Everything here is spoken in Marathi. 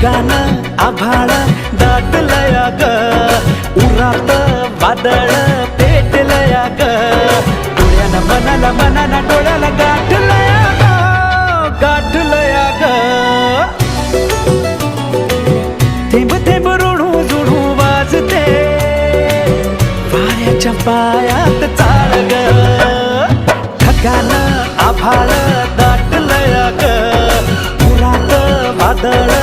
ढगानं आभाळ दाटलया ग, उरात वादळ पेटलया ग, डोळ्यानं मनाला मनाला डोळ्याला गाठलया ग, गाठलया ग. थेंब थेंब ऋणू जुळू वाजते वाऱ्याच्या पायात चाळ ग, ढगानं आभाळ दाटलया ग, उरात वादळ